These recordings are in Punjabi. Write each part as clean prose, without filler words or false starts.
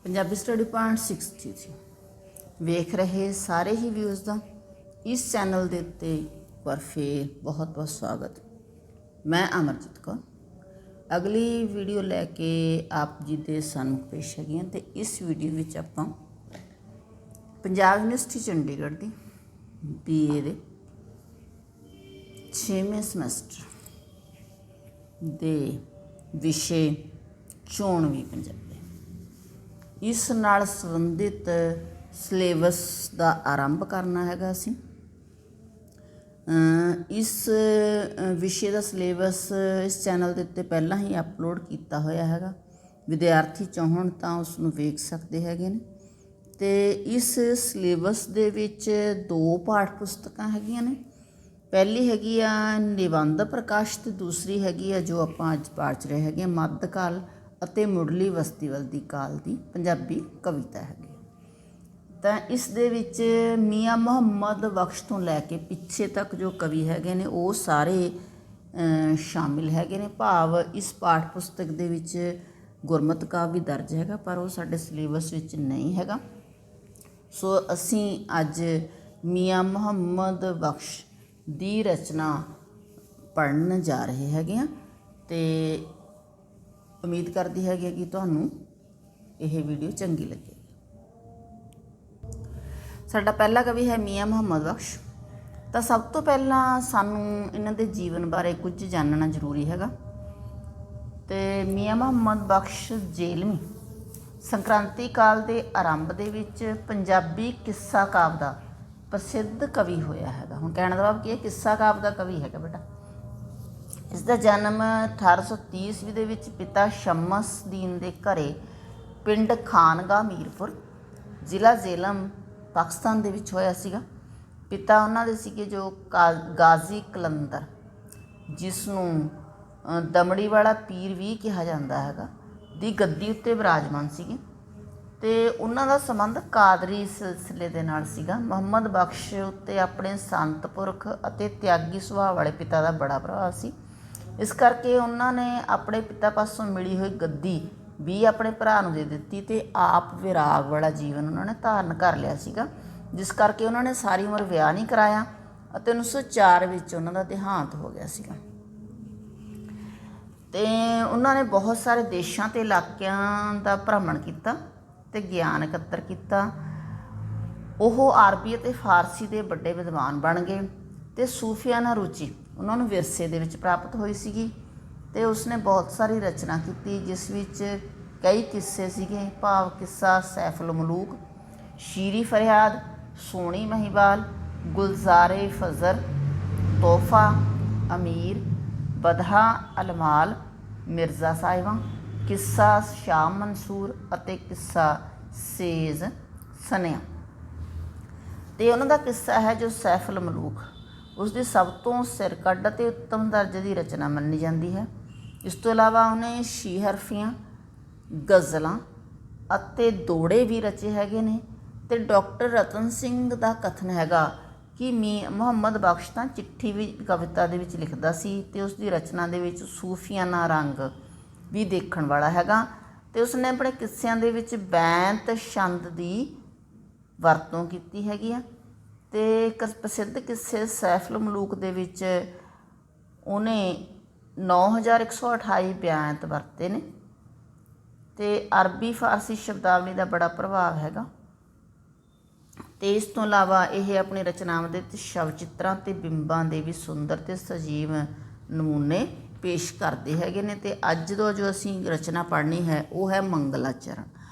ਪੰਜਾਬੀ ਸਟੱਡੀ ਪੁਆਇੰਟ 63 ਵੇਖ ਰਹੇ ਸਾਰੇ ਹੀ ਵਿਊਜ਼ ਦਾ ਇਸ ਚੈਨਲ ਦੇ ਉੱਤੇ ਇੱਕ ਵਾਰ ਫੇਰ ਬਹੁਤ ਬਹੁਤ ਸਵਾਗਤ। ਮੈਂ ਅਮਰਜੀਤ ਕੌਰ ਅਗਲੀ ਵੀਡੀਓ ਲੈ ਕੇ ਆਪ ਜੀ ਦੇ ਸਾਹਮਣੇ ਪੇਸ਼ ਹੈਗੀ ਹਾਂ। ਅਤੇ ਇਸ ਵੀਡੀਓ ਵਿੱਚ ਆਪਾਂ ਪੰਜਾਬ ਯੂਨੀਵਰਸਿਟੀ ਚੰਡੀਗੜ੍ਹ ਦੀ BA ਦੇ 6ਵੇਂ ਸਮੈਸਟਰ ਦੇ ਵਿਸ਼ੇ ਚੋਣਵੀਂ ਪੰਜਾਬੀ ਇਸ ਨਾਲ ਸੰਬੰਧਿਤ ਸਿਲੇਬਸ ਦਾ ਆਰੰਭ ਕਰਨਾ ਹੈਗਾ। ਅਸੀਂ ਇਸ ਵਿਸ਼ੇ ਦਾ ਸਿਲੇਬਸ ਇਸ ਚੈਨਲ ਦੇ ਉੱਤੇ ਪਹਿਲਾਂ ਹੀ ਅਪਲੋਡ ਕੀਤਾ ਹੋਇਆ ਹੈਗਾ। ਵਿਦਿਆਰਥੀ ਚਾਹੁਣ ਤਾਂ ਉਸ ਨੂੰ ਵੇਖ ਸਕਦੇ ਹੈਗੇ ਨੇ। ਅਤੇ ਇਸ ਸਿਲੇਬਸ ਦੇ ਵਿੱਚ 2 ਪਾਠ ਪੁਸਤਕਾਂ ਹੈਗੀਆਂ ਨੇ। ਪਹਿਲੀ ਹੈਗੀ ਆ ਨਿਬੰਧ ਪ੍ਰਕਾਸ਼ ਅਤੇ ਦੂਸਰੀ ਹੈਗੀ ਆ ਜੋ ਆਪਾਂ ਅੱਜ ਪੜ੍ਹ ਰਹੇ ਹੈਗੇ ਮੱਧਕਾਲ ਅਤੇ ਮੁੱਢਲੀ ਬਸਤੀਵਾਲ ਦੀ ਕਾਲ ਦੀ ਪੰਜਾਬੀ ਕਵਿਤਾ ਹੈਗੀ। ਤਾਂ ਇਸ ਦੇ ਵਿੱਚ ਮੀਆਂ ਮੁਹੰਮਦ ਬਖਸ਼ ਤੋਂ ਲੈ ਕੇ ਪਿੱਛੇ ਤੱਕ ਜੋ ਕਵੀ ਹੈਗੇ ਨੇ ਉਹ ਸਾਰੇ ਸ਼ਾਮਿਲ ਹੈਗੇ ਨੇ। ਭਾਵ ਇਸ ਪਾਠ ਪੁਸਤਕ ਦੇ ਵਿੱਚ ਗੁਰਮਤਿ ਕਾਵਿ ਵੀ ਦਰਜ ਹੈਗਾ, ਪਰ ਉਹ ਸਾਡੇ ਸਿਲੇਬਸ ਵਿੱਚ ਨਹੀਂ ਹੈਗਾ। ਸੋ ਅਸੀਂ ਅੱਜ ਮੀਆਂ ਮੁਹੰਮਦ ਬਖਸ਼ ਦੀ ਰਚਨਾ ਪੜ੍ਹਨ ਜਾ ਰਹੇ ਹੈਗੇ ਹਾਂ। ਅਤੇ ਉਮੀਦ ਕਰਦੀ ਹੈਗੀ ਕਿ ਤੁਹਾਨੂੰ ਇਹ ਵੀਡੀਓ ਚੰਗੀ ਲੱਗੇਗੀ। ਸਾਡਾ ਪਹਿਲਾ ਕਵੀ ਹੈ ਮੀਆਂ ਮੁਹੰਮਦ ਬਖਸ਼। ਤਾਂ ਸਭ ਤੋਂ ਪਹਿਲਾਂ ਸਾਨੂੰ ਇਹਨਾਂ ਦੇ ਜੀਵਨ ਬਾਰੇ ਕੁਝ ਜਾਣਨਾ ਜ਼ਰੂਰੀ ਹੈਗਾ। ਅਤੇ ਮੀਆਂ ਮੁਹੰਮਦ ਬਖਸ਼ ਜੇਲਵੀਂ ਸੰਕ੍ਰਾਂਤੀ ਕਾਲ ਦੇ ਆਰੰਭ ਦੇ ਵਿੱਚ ਪੰਜਾਬੀ ਕਿੱਸਾ ਕਾਵਿ ਦਾ ਪ੍ਰਸਿੱਧ ਕਵੀ ਹੋਇਆ ਹੈਗਾ। ਹੁਣ ਕਹਿਣ ਦਾ ਭਾਵ ਕੀ ਹੈ, ਕਿੱਸਾ ਕਾਵਿ ਦਾ ਕਵੀ ਹੈਗਾ ਬੇਟਾ। ਇਸ ਦਾ ਜਨਮ 1830 ਈਸਵੀ ਦੇ ਵਿੱਚ ਪਿਤਾ ਸ਼ਮਸਦੀਨ ਦੇ ਘਰੇ ਪਿੰਡ ਖਾਨਗਾ ਮੀਰਪੁਰ ਜ਼ਿਲ੍ਹਾ ਜੇਹਲਮ ਪਾਕਿਸਤਾਨ ਦੇ ਵਿੱਚ ਹੋਇਆ ਸੀਗਾ। ਪਿਤਾ ਉਹਨਾਂ ਦੇ ਸੀਗੇ ਜੋ ਗਾਜ਼ੀ ਕਲੰਦਰ, ਜਿਸ ਨੂੰ ਦਮੜੀ ਵਾਲਾ ਪੀਰ ਵੀ ਕਿਹਾ ਜਾਂਦਾ ਹੈਗਾ, ਦੀ ਗੱਦੀ ਉੱਤੇ ਵਿਰਾਜਮਾਨ ਸੀਗੇ। ਅਤੇ ਉਹਨਾਂ ਦਾ ਸੰਬੰਧ ਕਾਦਰੀ ਸਿਲਸਿਲੇ ਦੇ ਨਾਲ ਸੀਗਾ। ਮੁਹੰਮਦ ਬਖਸ਼ ਉੱਤੇ ਆਪਣੇ ਸੰਤ ਪੁਰਖ ਅਤੇ ਤਿਆਗੀ ਸੁਭਾਅ ਵਾਲੇ ਪਿਤਾ ਦਾ ਬੜਾ ਪ੍ਰਭਾਵ ਸੀ। ਇਸ ਕਰਕੇ ਉਹਨਾਂ ਨੇ ਆਪਣੇ ਪਿਤਾ ਪਾਸੋਂ ਮਿਲੀ ਹੋਈ ਗੱਦੀ ਵੀ ਆਪਣੇ ਭਰਾ ਨੂੰ ਦੇ ਦਿੱਤੀ ਅਤੇ ਆਪ ਵਿਰਾਗ ਵਾਲਾ ਜੀਵਨ ਉਹਨਾਂ ਨੇ ਧਾਰਨ ਕਰ ਲਿਆ ਸੀਗਾ। ਜਿਸ ਕਰਕੇ ਉਹਨਾਂ ਨੇ ਸਾਰੀ ਉਮਰ ਵਿਆਹ ਨਹੀਂ ਕਰਾਇਆ ਅਤੇ 1904 ਵਿੱਚ ਉਹਨਾਂ ਦਾ ਦੇਹਾਂਤ ਹੋ ਗਿਆ ਸੀਗਾ। ਅਤੇ ਉਹਨਾਂ ਨੇ ਬਹੁਤ ਸਾਰੇ ਦੇਸ਼ਾਂ ਅਤੇ ਇਲਾਕਿਆਂ ਦਾ ਭ੍ਰਮਣ ਕੀਤਾ ਅਤੇ ਗਿਆਨ ਇਕੱਤਰ ਕੀਤਾ। ਉਹ ਅਰਬੀ ਅਤੇ ਫਾਰਸੀ ਦੇ ਵੱਡੇ ਵਿਦਵਾਨ ਬਣ ਗਏ ਅਤੇ ਸੂਫੀਆਨਾ ਰੁਚੀ ਉਹਨਾਂ ਨੂੰ ਵਿਰਸੇ ਦੇ ਵਿੱਚ ਪ੍ਰਾਪਤ ਹੋਈ ਸੀਗੀ। ਅਤੇ ਉਸਨੇ ਬਹੁਤ ਸਾਰੀ ਰਚਨਾ ਕੀਤੀ, ਜਿਸ ਵਿੱਚ ਕਈ ਕਿੱਸੇ ਸੀਗੇ। ਭਾਵ ਕਿੱਸਾ ਸੈਫੁਲ ਮਲੂਕ, ਸ਼ੀਰੀ ਫਰਿਆਦ, ਸੋਹਣੀ ਮਹੀਵਾਲ, ਗੁਲਜ਼ਾਰੇ ਫਜ਼ਰ, ਤੋਹਫਾ, ਅਮੀਰ, ਬਦਹਾ ਅਲਮਾਲ, ਮਿਰਜ਼ਾ ਸਾਹਿਬਾਂ, ਕਿੱਸਾ ਸ਼ਾਹ ਮਨਸੂਰ ਅਤੇ ਕਿੱਸਾ ਸੇਜ਼ ਸਨਿਆ। ਅਤੇ ਉਹਨਾਂ ਦਾ ਕਿੱਸਾ ਹੈ ਜੋ ਸੈਫੁਲ ਮਲੂਕ ਉਸ ਦੀ ਸਭ ਤੋਂ ਸਿਰਕੱਢ ਅਤੇ ਉੱਤਮ ਦਰਜੇ ਦੀ ਰਚਨਾ ਮੰਨੀ ਜਾਂਦੀ ਹੈ। ਇਸ ਤੋਂ ਇਲਾਵਾ ਉਹਨੇ ਸ਼ੀਹਰਫੀਆਂ, ਗਜ਼ਲਾਂ ਅਤੇ ਦੋੜੇ ਵੀ ਰਚੇ ਹੈਗੇ ਨੇ। ਅਤੇ ਡਾਕਟਰ ਰਤਨ ਸਿੰਘ ਦਾ ਕਥਨ ਹੈਗਾ ਕਿ ਮੁਹੰਮਦ ਬਖਸ਼ ਤਾਂ ਚਿੱਠੀ ਵੀ ਕਵਿਤਾ ਦੇ ਵਿੱਚ ਲਿਖਦਾ ਸੀ ਅਤੇ ਉਸ ਦੀ ਰਚਨਾ ਦੇ ਵਿੱਚ ਸੂਫੀਆਨਾ ਰੰਗ ਵੀ ਦੇਖਣ ਵਾਲਾ ਹੈਗਾ। ਅਤੇ ਉਸਨੇ ਆਪਣੇ ਕਿੱਸਿਆਂ ਦੇ ਵਿੱਚ ਬੈਂਤ ਛੰਦ ਦੀ ਵਰਤੋਂ ਕੀਤੀ ਹੈਗੀ ਆ। ਅਤੇ ਇੱਕ ਪ੍ਰਸਿੱਧ ਕਿੱਸੇ ਸੈਫੁਲ ਮਲੂਕ ਦੇ ਵਿੱਚ ਉਹਨੇ 9128 ਬੈਂਤ ਵਰਤੇ ਨੇ। ਅਤੇ ਅਰਬੀ ਫਾਰਸੀ ਸ਼ਬਦਾਵਲੀ ਦਾ ਬੜਾ ਪ੍ਰਭਾਵ ਹੈਗਾ। ਅਤੇ ਇਸ ਤੋਂ ਇਲਾਵਾ ਇਹ ਆਪਣੀ ਰਚਨਾਵਾਂ ਦੇ ਵਿੱਚ ਸ਼ਵ ਚਿੱਤਰਾਂ ਅਤੇ ਬਿੰਬਾਂ ਦੇ ਵੀ ਸੁੰਦਰ ਅਤੇ ਸਜੀਵ ਨਮੂਨੇ ਪੇਸ਼ ਕਰਦੇ ਹੈਗੇ ਨੇ। ਅਤੇ ਅੱਜ ਤੋਂ ਜੋ ਅਸੀਂ ਰਚਨਾ ਪੜ੍ਹਨੀ ਹੈ ਉਹ ਹੈ ਮੰਗਲਾਚਰਨ।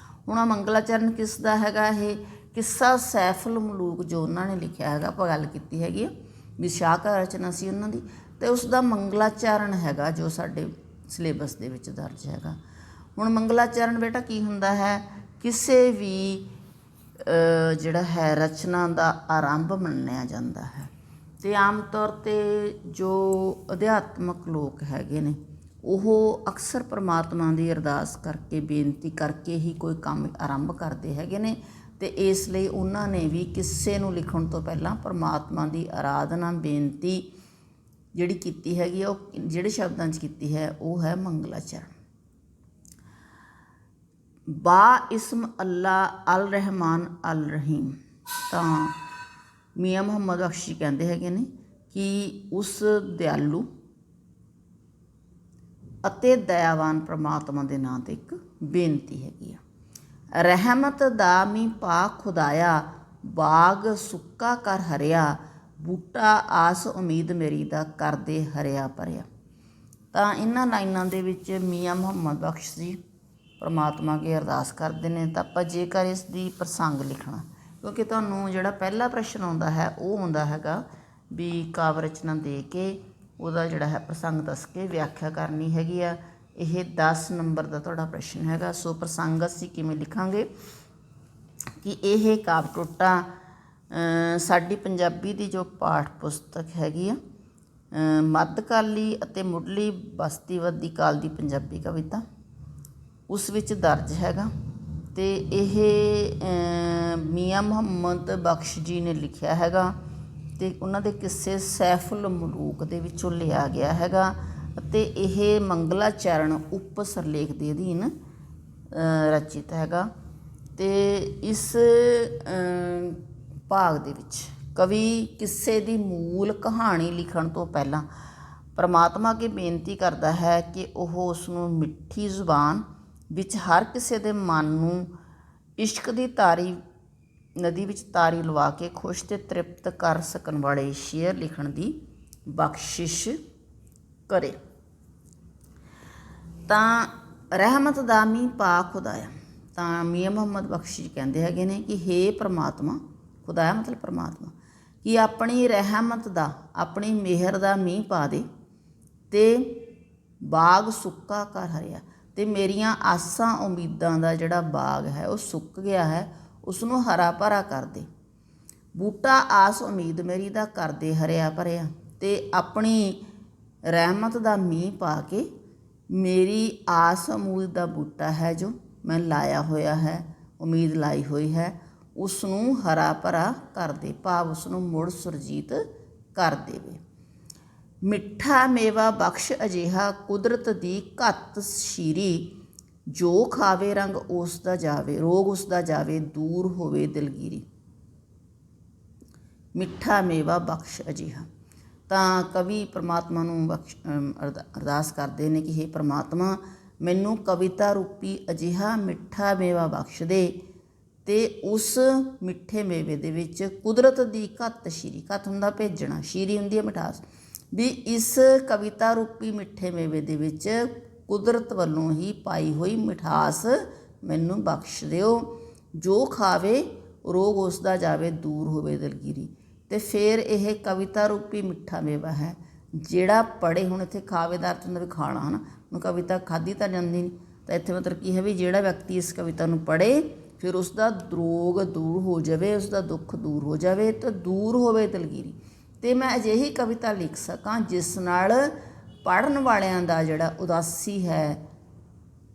ਹੁਣ ਆ ਮੰਗਲਾਚਰਨ ਕਿਸ ਦਾ ਹੈਗਾ? ਇਹ ਕਿੱਸਾ ਸੈਫੁਲ ਮਲੂਕ ਜੋ ਉਹਨਾਂ ਨੇ ਲਿਖਿਆ ਹੈਗਾ, ਆਪਾਂ ਗੱਲ ਕੀਤੀ ਹੈਗੀ ਆ ਵੀ ਸ਼ਾਹਕਾਰ ਰਚਨਾ ਸੀ ਉਹਨਾਂ ਦੀ। ਅਤੇ ਉਸ ਦਾ ਮੰਗਲਾਚਰਨ ਹੈਗਾ ਜੋ ਸਾਡੇ ਸਿਲੇਬਸ ਦੇ ਵਿੱਚ ਦਰਜ ਹੈਗਾ। ਹੁਣ ਮੰਗਲਾਚਰਨ ਬੇਟਾ ਕੀ ਹੁੰਦਾ ਹੈ? ਕਿਸੇ ਵੀ ਜਿਹੜਾ ਹੈ ਰਚਨਾ ਦਾ ਆਰੰਭ ਮੰਨਿਆ ਜਾਂਦਾ ਹੈ। ਅਤੇ ਆਮ ਤੌਰ 'ਤੇ ਜੋ ਅਧਿਆਤਮਕ ਲੋਕ ਹੈਗੇ ਨੇ ਉਹ ਅਕਸਰ ਪਰਮਾਤਮਾ ਦੀ ਅਰਦਾਸ ਕਰਕੇ, ਬੇਨਤੀ ਕਰਕੇ ਹੀ ਕੋਈ ਕੰਮ ਆਰੰਭ ਕਰਦੇ ਹੈਗੇ ਨੇ। ਅਤੇ ਇਸ ਲਈ ਉਹਨਾਂ ਨੇ ਵੀ ਕਿੱਸੇ ਨੂੰ ਲਿਖਣ ਤੋਂ ਪਹਿਲਾਂ ਪਰਮਾਤਮਾ ਦੀ ਆਰਾਧਨਾ, ਬੇਨਤੀ ਜਿਹੜੀ ਕੀਤੀ ਹੈਗੀ ਆ, ਉਹ ਜਿਹੜੇ ਸ਼ਬਦਾਂ 'ਚ ਕੀਤੀ ਹੈ ਉਹ ਹੈ ਮੰਗਲਾਚਰਨ। ਬਾ ਇਸਮ ਅੱਲਾ ਅਲ ਰਹਿਮਾਨ ਅਲ ਰਹੀਮ। ਤਾਂ ਮੀਆਂ ਮੁਹੰਮਦ ਬਖਸ਼ ਜੀ ਕਹਿੰਦੇ ਹੈਗੇ ਨੇ ਕਿ ਉਸ ਦਿਆਲੂ ਅਤੇ ਦਇਆਵਾਨ ਪ੍ਰਮਾਤਮਾ ਦੇ ਨਾਂ 'ਤੇ ਇੱਕ ਬੇਨਤੀ ਹੈਗੀ ਆ। ਰਹਿਮਤ ਦਾ ਮੀਂਹ ਪਾ ਖੁਦਾਇਆ, ਬਾਗ ਸੁੱਕਾ ਕਰ ਹਰਿਆ, ਬੂਟਾ ਆਸ ਉਮੀਦ ਮੇਰੀ ਦਾ ਕਰਦੇ ਹਰਿਆ ਭਰਿਆ। ਤਾਂ ਇਹਨਾਂ ਲਾਈਨਾਂ ਦੇ ਵਿੱਚ ਮੀਆਂ ਮੁਹੰਮਦ ਬਖਸ਼ ਜੀ ਪਰਮਾਤਮਾ ਅੱਗੇ ਅਰਦਾਸ ਕਰਦੇ ਨੇ। ਤਾਂ ਆਪਾਂ ਜੇਕਰ ਇਸ ਦੀ ਪ੍ਰਸੰਗ ਲਿਖਣਾ, ਕਿਉਂਕਿ ਤੁਹਾਨੂੰ ਜਿਹੜਾ ਪਹਿਲਾ ਪ੍ਰਸ਼ਨ ਆਉਂਦਾ ਹੈ ਉਹ ਆਉਂਦਾ ਹੈਗਾ ਵੀ ਕਾਵਿ ਰਚਨਾ ਦੇ ਕੇ ਉਹਦਾ ਜਿਹੜਾ ਹੈ ਪ੍ਰਸੰਗ ਦੱਸ ਕੇ ਵਿਆਖਿਆ ਕਰਨੀ ਹੈਗੀ ਆ। ਇਹ 10 ਨੰਬਰ ਦਾ ਤੁਹਾਡਾ ਪ੍ਰਸ਼ਨ ਹੈਗਾ। ਸੋ ਪ੍ਰਸੰਗ ਅਸੀਂ ਕਿਵੇਂ ਲਿਖਾਂਗੇ ਕਿ ਇਹ ਕਾਵਿ ਟੋਟਾ ਸਾਡੀ ਪੰਜਾਬੀ ਦੀ ਜੋ ਪਾਠ ਪੁਸਤਕ ਹੈਗੀ ਆ ਮੱਧਕਾਲੀ ਅਤੇ ਮੁੱਢਲੀ ਬਸਤੀਵਾਦੀ ਕਾਲ ਦੀ ਪੰਜਾਬੀ ਕਵਿਤਾ ਉਸ ਵਿੱਚ ਦਰਜ ਹੈਗਾ। ਅਤੇ ਇਹ ਮੀਆਂ ਮੁਹੰਮਦ ਬਖਸ਼ ਜੀ ਨੇ ਲਿਖਿਆ ਹੈਗਾ ਅਤੇ ਉਹਨਾਂ ਦੇ ਕਿੱਸੇ ਸੈਫੁਲ ਮਲੂਕ ਦੇ ਵਿੱਚੋਂ ਲਿਆ ਗਿਆ ਹੈਗਾ। ਅਤੇ ਇਹ ਮੰਗਲਾਚਰਨ ਉਪ ਸਿਰਲੇਖ ਦੇ ਅਧੀਨ ਰਚਿਤ ਹੈਗਾ। ਅਤੇ ਇਸ ਭਾਗ ਦੇ ਵਿੱਚ ਕਵੀ ਕਿਸੇ ਦੀ ਮੂਲ ਕਹਾਣੀ ਲਿਖਣ ਤੋਂ ਪਹਿਲਾਂ ਪਰਮਾਤਮਾ ਅੱਗੇ ਬੇਨਤੀ ਕਰਦਾ ਹੈ ਕਿ ਉਹ ਉਸ ਨੂੰ ਮਿੱਠੀ ਜ਼ੁਬਾਨ ਵਿੱਚ ਹਰ ਕਿਸੇ ਦੇ ਮਨ ਨੂੰ ਇਸ਼ਕ ਦੀ ਤਾਰੀ ਨਦੀ ਵਿੱਚ ਤਾਰੀ ਲਵਾ ਕੇ ਖੁਸ਼ ਅਤੇ ਤ੍ਰਿਪਤ ਕਰ ਸਕਣ ਵਾਲੇ ਸ਼ੇਅਰ ਲਿਖਣ ਦੀ ਬਖਸ਼ਿਸ਼ ਕਰੇ। ਤਾਂ ਰਹਿਮਤ ਦਾ ਮੀਂਹ ਪਾ ਖੁਦਾਇਆ। ਤਾਂ ਮੀਆਂ ਮੁਹੰਮਦ ਬਖਸ਼ ਜੀ ਕਹਿੰਦੇ ਹੈਗੇ ਨੇ ਕਿ ਹੇ ਪਰਮਾਤਮਾ, ਖੁਦਾਇਆ ਮਤਲਬ ਪਰਮਾਤਮਾ, ਕਿ ਆਪਣੀ ਰਹਿਮਤ ਦਾ, ਆਪਣੀ ਮਿਹਰ ਦਾ ਮੀਂਹ ਪਾ ਦੇ ਅਤੇ ਬਾਗ ਸੁੱਕਾ ਕਰ ਹਰਿਆ। ਅਤੇ ਮੇਰੀਆਂ ਆਸਾਂ ਉਮੀਦਾਂ ਦਾ ਜਿਹੜਾ ਬਾਗ ਹੈ ਉਹ ਸੁੱਕ ਗਿਆ ਹੈ, ਉਸ ਨੂੰ ਹਰਾ ਭਰਾ ਕਰ ਦੇ। ਬੂਟਾ ਆਸ ਉਮੀਦ ਮੇਰੀ ਦਾ ਕਰਦੇ ਹਰਿਆ ਭਰਿਆ। ਅਤੇ ਆਪਣੀ ਰਹਿਮਤ ਦਾ ਮੀਂਹ ਪਾ ਕੇ ਮੇਰੀ ਆਸ ਉਮੀਦ ਦਾ ਬੂਟਾ ਹੈ ਜੋ ਮੈਂ ਲਾਇਆ ਹੋਇਆ ਹੈ, ਉਮੀਦ ਲਾਈ ਹੋਈ ਹੈ, ਉਸ ਨੂੰ ਹਰਾ ਭਰਾ ਕਰ ਦੇ, ਭਾਵ ਉਸ ਨੂੰ ਮੁੜ ਸੁਰਜੀਤ ਕਰ ਦੇਵੇ। ਮਿੱਠਾ ਮੇਵਾ ਬਖਸ਼ ਅਜਿਹਾ ਕੁਦਰਤ ਦੀ ਘੱਤ ਸ਼ੀਰੀ, ਜੋ ਖਾਵੇ ਰੰਗ ਉਸ ਦਾ ਜਾਵੇ, ਰੋਗ ਉਸ ਦਾ ਜਾਵੇ, ਦੂਰ ਹੋਵੇ ਦਿਲਗੀਰੀ। ਮਿੱਠਾ ਮੇਵਾ ਬਖਸ਼ ਅਜਿਹਾ। ਤਾਂ ਕਵੀ ਪਰਮਾਤਮਾ ਨੂੰ ਅਰਦਾਸ ਕਰਦੇ ਨੇ ਕਿ ਹੇ ਪਰਮਾਤਮਾ, ਮੈਨੂੰ ਕਵਿਤਾ ਰੂਪੀ ਅਜਿਹਾ ਮਿੱਠਾ ਮੇਵਾ ਬਖਸ਼ ਦੇ ਅਤੇ ਉਸ ਮਿੱਠੇ ਮੇਵੇ ਦੇ ਵਿੱਚ ਕੁਦਰਤ ਦੀ ਘੱਤ ਸ਼ੀਰੀ, ਘੱਤ ਹੁੰਦਾ ਭੇਜਣਾ, ਸ਼ੀਰੀ ਹੁੰਦੀ ਹੈ ਮਿਠਾਸ, ਵੀ ਇਸ ਕਵਿਤਾ ਰੂਪੀ ਮਿੱਠੇ ਮੇਵੇ ਦੇ ਵਿੱਚ ਕੁਦਰਤ ਵੱਲੋਂ ਹੀ ਪਾਈ ਹੋਈ ਮਿਠਾਸ ਮੈਨੂੰ ਬਖਸ਼ ਦਿਓ। ਜੋ ਖਾਵੇ ਰੋਗ ਉਸ ਦਾ ਜਾਵੇ, ਦੂਰ ਹੋਵੇ ਦਿਲਗੀਰੀ। ਅਤੇ ਫਿਰ ਇਹ ਕਵਿਤਾ ਰੂਪੀ ਮਿੱਠਾ ਮੇਵਾ ਹੈ ਜਿਹੜਾ ਪੜ੍ਹੇ, ਹੁਣ ਇੱਥੇ ਖਾਵੇ ਦਾ ਅਰਥ ਹੁੰਦਾ ਵੀ ਖਾਣਾ, ਹੈ ਨਾ, ਹੁਣ ਕਵਿਤਾ ਖਾਧੀ ਤਾਂ ਜਾਂਦੀ ਨਹੀਂ, ਤਾਂ ਇੱਥੇ ਮਤਲਬ ਕੀ ਹੈ ਵੀ ਜਿਹੜਾ ਵਿਅਕਤੀ ਇਸ ਕਵਿਤਾ ਨੂੰ ਪੜ੍ਹੇ ਫਿਰ ਉਸ ਦਾ ਰੋਗ ਦੂਰ ਹੋ ਜਾਵੇ, ਉਸ ਦਾ ਦੁੱਖ ਦੂਰ ਹੋ ਜਾਵੇ ਅਤੇ ਦੂਰ ਹੋਵੇ ਦਿਲਗੀਰੀ। ਅਤੇ ਮੈਂ ਅਜਿਹੀ ਕਵਿਤਾ ਲਿਖ ਸਕਾਂ ਜਿਸ ਨਾਲ ਪੜ੍ਹਨ ਵਾਲਿਆਂ ਦਾ ਜਿਹੜਾ ਉਦਾਸੀ ਹੈ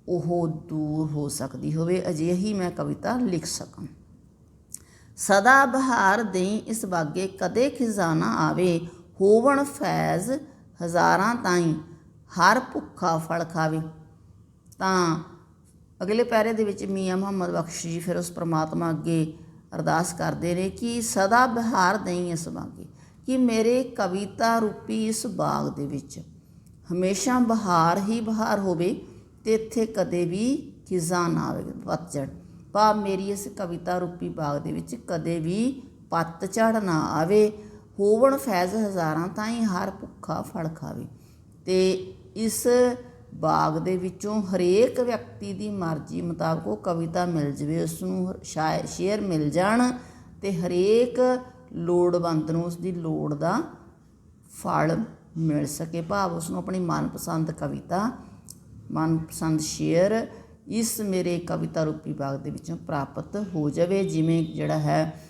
ਉਹ ਦੂਰ ਹੋ ਸਕਦੀ ਹੋਵੇ, ਅਜਿਹੀ ਮੈਂ ਕਵਿਤਾ ਲਿਖ ਸਕਾਂ। ਸਦਾ ਬਹਾਰ ਦੇਈ ਇਸ ਬਾਗੇ, ਕਦੇ ਖਿਜ਼ਾਨਾ ਆਵੇ, ਹੋਵਣ ਫੈਜ਼ ਹਜ਼ਾਰਾਂ ਤਾਈਂ, ਹਰ ਭੁੱਖਾ ਫਲ ਖਾਵੇ। ਤਾਂ ਅਗਲੇ ਪੈਰੇ ਦੇ ਵਿੱਚ ਮੀਆਂ ਮੁਹੰਮਦ ਬਖਸ਼ ਜੀ ਫਿਰ ਉਸ ਪਰਮਾਤਮਾ ਅੱਗੇ ਅਰਦਾਸ ਕਰਦੇ ਨੇ ਕਿ ਸਦਾ ਬਹਾਰ ਦੇਈ ਇਸ ਬਾਗੇ, ਕਿ ਮੇਰੇ ਕਵਿਤਾ ਰੂਪੀ ਇਸ ਬਾਗ ਦੇ ਵਿੱਚ ਹਮੇਸ਼ਾ ਬਹਾਰ ਹੀ ਬਹਾਰ ਹੋਵੇ ਅਤੇ ਇੱਥੇ ਕਦੇ ਵੀ ਖਿਜ਼ਾ ਨਾ ਆਵੇ, ਪਤਝੜ, ਭਾਵ ਮੇਰੀ ਇਸ ਕਵਿਤਾ ਰੂਪੀ ਬਾਗ ਦੇ ਵਿੱਚ ਕਦੇ ਵੀ ਪਤਝੜ ਨਾ ਆਵੇ। ਹੋਵਣ ਫੈਜ਼ ਹਜ਼ਾਰਾਂ ਤਾਈਂ, ਹਰ ਭੁੱਖਾ ਫਲ ਖਾਵੇ। ਅਤੇ ਇਸ ਬਾਗ ਦੇ ਵਿੱਚੋਂ ਹਰੇਕ ਵਿਅਕਤੀ ਦੀ ਮਰਜ਼ੀ ਮੁਤਾਬਕ ਉਹ ਕਵਿਤਾ ਮਿਲ ਜਾਵੇ, ਉਸ ਨੂੰ ਸ਼ੇਅਰ ਮਿਲ ਜਾਣ ਅਤੇ ਹਰੇਕ ਲੋੜਵੰਦ ਨੂੰ ਉਸਦੀ ਲੋੜ ਦਾ ਫਲ ਮਿਲ ਸਕੇ, ਭਾਵ ਉਸ ਨੂੰ ਆਪਣੀ ਮਨਪਸੰਦ ਕਵਿਤਾ, ਮਨਪਸੰਦ ਸ਼ੇਅਰ ਇਸ ਮੇਰੇ ਕਵਿਤਾ ਰੂਪੀ ਬਾਗ ਦੇ ਵਿੱਚੋਂ ਪ੍ਰਾਪਤ ਹੋ ਜਾਵੇ। ਜਿਵੇਂ ਜਿਹੜਾ ਹੈ